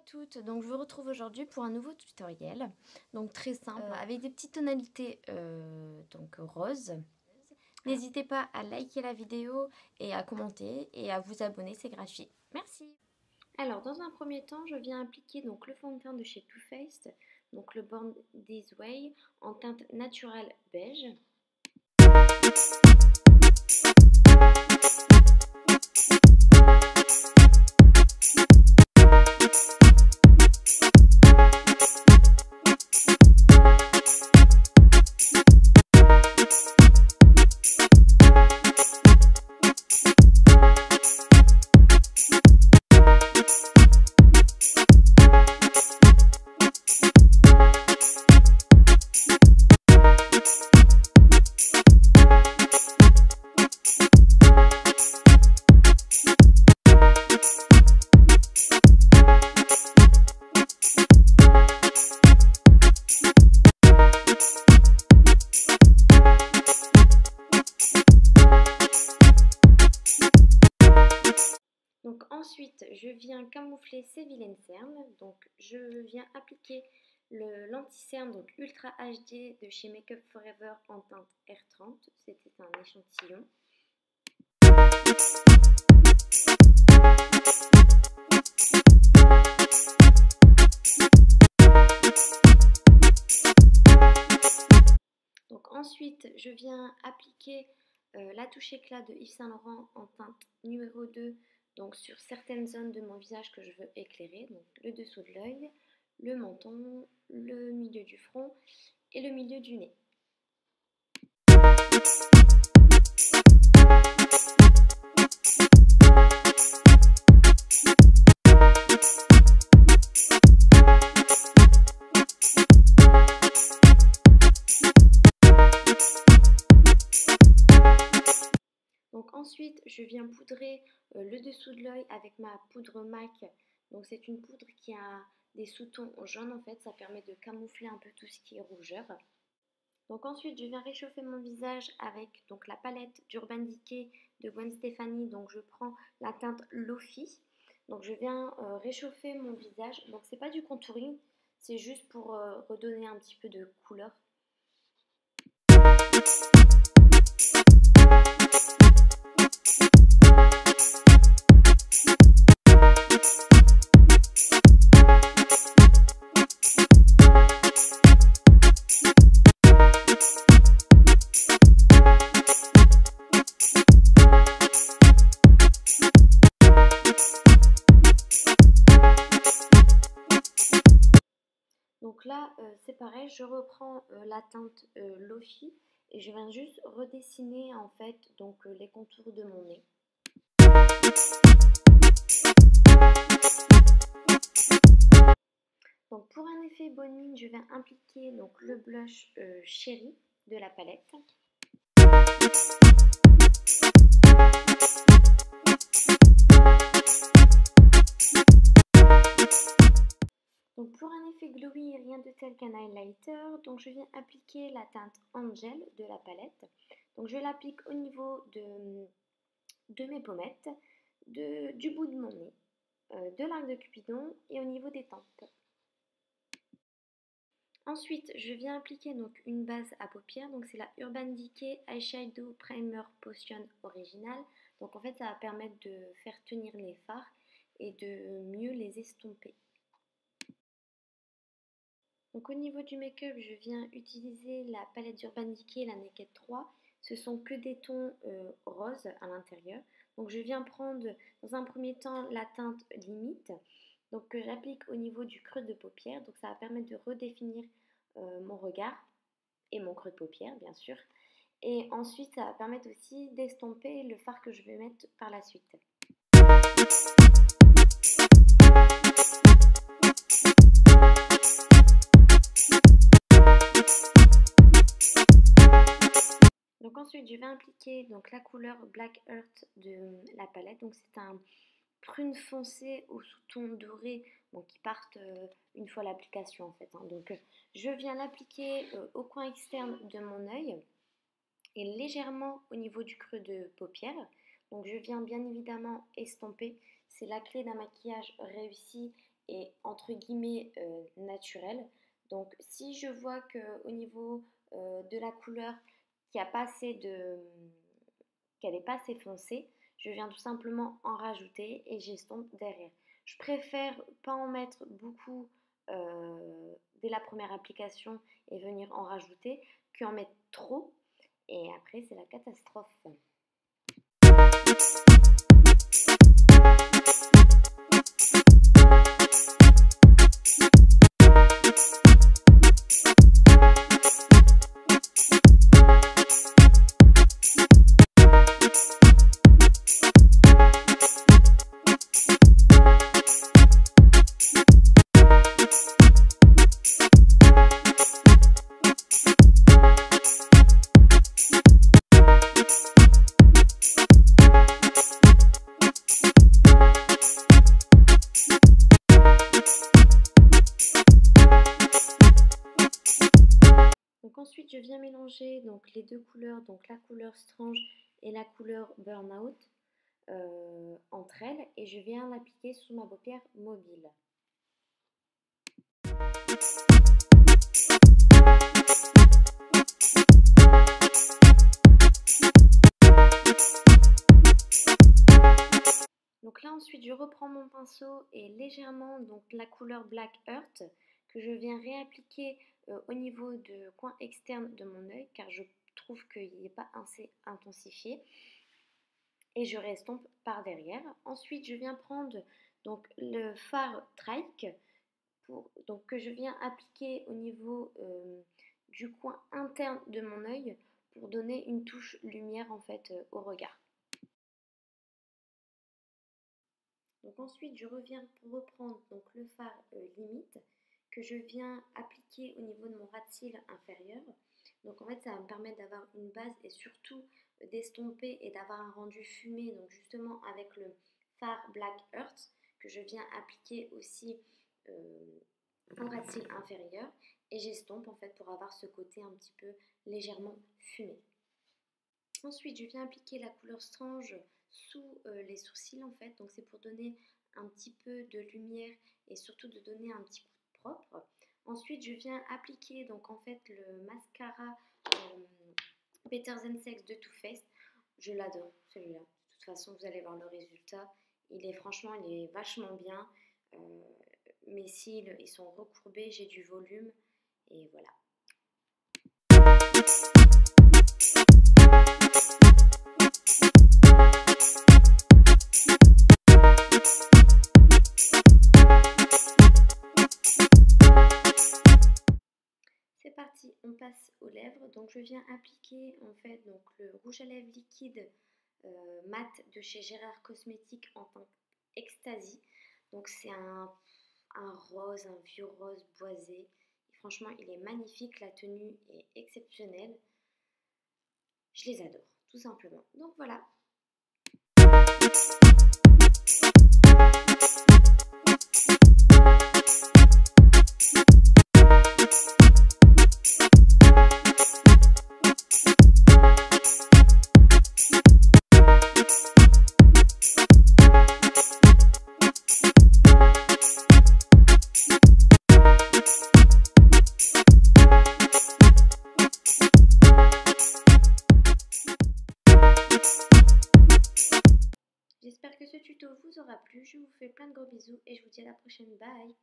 toutes, donc je vous retrouve aujourd'hui pour un nouveau tutoriel, donc très simple, avec des petites tonalités donc roses. N'hésitez pas à liker la vidéo et à commenter et à vous abonner, c'est gratuit. Merci. Alors dans un premier temps, je viens appliquer donc le fond de teint de chez Too Faced, donc le Born This Way en teinte naturelle beige. Donc ensuite, je viens camoufler ces vilaines cernes. Donc je viens appliquer l'anti-cerne donc Ultra HD de chez Make Up Forever en teinte R30. C'était un échantillon. Donc ensuite, je viens appliquer la touche éclat de Yves Saint Laurent en teinte numéro 2. Donc sur certaines zones de mon visage que je veux éclairer, donc le dessous de l'œil, le menton, le milieu du front et le milieu du nez. Donc ensuite, je viens poudrer le dessous de l'œil avec ma poudre MAC. Donc c'est une poudre qui a des sous-tons jaunes en fait, ça permet de camoufler un peu tout ce qui est rougeur. Donc ensuite, je viens réchauffer mon visage avec donc la palette d'Urban Decay de Gwen Stefani. Donc je prends la teinte Lofi. Donc je viens réchauffer mon visage. Donc c'est pas du contouring, c'est juste pour redonner un petit peu de couleur. Donc là, c'est pareil, je reprends la teinte Lofi et je viens juste redessiner en fait donc les contours de mon nez. Donc pour un effet bonne mine, je viens appliquer donc le blush Chéri de la palette. Donc pour un effet glowy, rien de tel qu'un highlighter, donc je viens appliquer la teinte Angel de la palette. Donc je l'applique au niveau de mes pommettes, du bout de mon nez, de l'arc de Cupidon et au niveau des tempes. Ensuite, je viens appliquer donc une base à paupières, donc c'est la Urban Decay Eyeshadow Primer Potion Original. Donc en fait, ça va permettre de faire tenir les fards et de mieux les estomper. Donc au niveau du make-up, je viens utiliser la palette d'Urban Decay, la Naked 3. Ce sont que des tons roses à l'intérieur. Donc je viens prendre dans un premier temps la teinte Limite, donc que j'applique au niveau du creux de paupière. Donc ça va permettre de redéfinir mon regard et mon creux de paupière bien sûr. Et ensuite ça va permettre aussi d'estomper le fard que je vais mettre par la suite. Donc ensuite je vais appliquer donc la couleur Black Earth de la palette. Donc c'est un prune foncé au sous-ton doré, donc qui partent une fois l'application en fait. Donc je viens l'appliquer au coin externe de mon œil et légèrement au niveau du creux de paupière. Donc je viens bien évidemment estomper. C'est la clé d'un maquillage réussi est entre guillemets naturelle. Donc si je vois qu'au niveau de la couleur qu'elle n'est pas assez foncée, je viens tout simplement en rajouter et j'estompe derrière. Je préfère pas en mettre beaucoup dès la première application et venir en rajouter qu'en mettre trop et après c'est la catastrophe. Donc ensuite je viens mélanger donc les deux couleurs, donc la couleur Strange et la couleur Burnout entre elles et je viens l'appliquer sous ma paupière mobile. Donc là ensuite je reprends mon pinceau et légèrement donc la couleur Black Earth que je viens réappliquer au niveau du coin externe de mon œil car je trouve qu'il n'est pas assez intensifié et je restompe par derrière. Ensuite je viens prendre donc le fard Trike donc, que je viens appliquer au niveau du coin interne de mon œil pour donner une touche lumière en fait au regard. Donc ensuite je reviens pour reprendre donc le fard limite que je viens appliquer au niveau de mon ras de cils inférieur. Donc en fait ça va me permettre d'avoir une base et surtout d'estomper et d'avoir un rendu fumé, donc justement avec le fard Black Earth que je viens appliquer aussi au ras de cils inférieur et j'estompe en fait pour avoir ce côté un petit peu légèrement fumé. Ensuite je viens appliquer la couleur Strange sous les sourcils en fait, donc c'est pour donner un petit peu de lumière et surtout de donner un petit coup de propre. Ensuite je viens appliquer donc en fait le mascara Better Than Sex de Too Faced. Je l'adore celui-là, de toute façon vous allez voir le résultat, il est vachement bien. Mes cils ils sont recourbés, j'ai du volume et voilà. C'est parti, on passe aux lèvres. Donc je viens appliquer en fait donc le rouge à lèvres liquide mat de chez Gérard Cosmétiques en teinte Ecstasy. Donc c'est un rose, un vieux rose boisé. Et franchement il est magnifique, la tenue est exceptionnelle. Je les adore tout simplement. Donc voilà. J'espère que ce tuto vous aura plu, je vous fais plein de gros bisous et je vous dis à la prochaine, bye.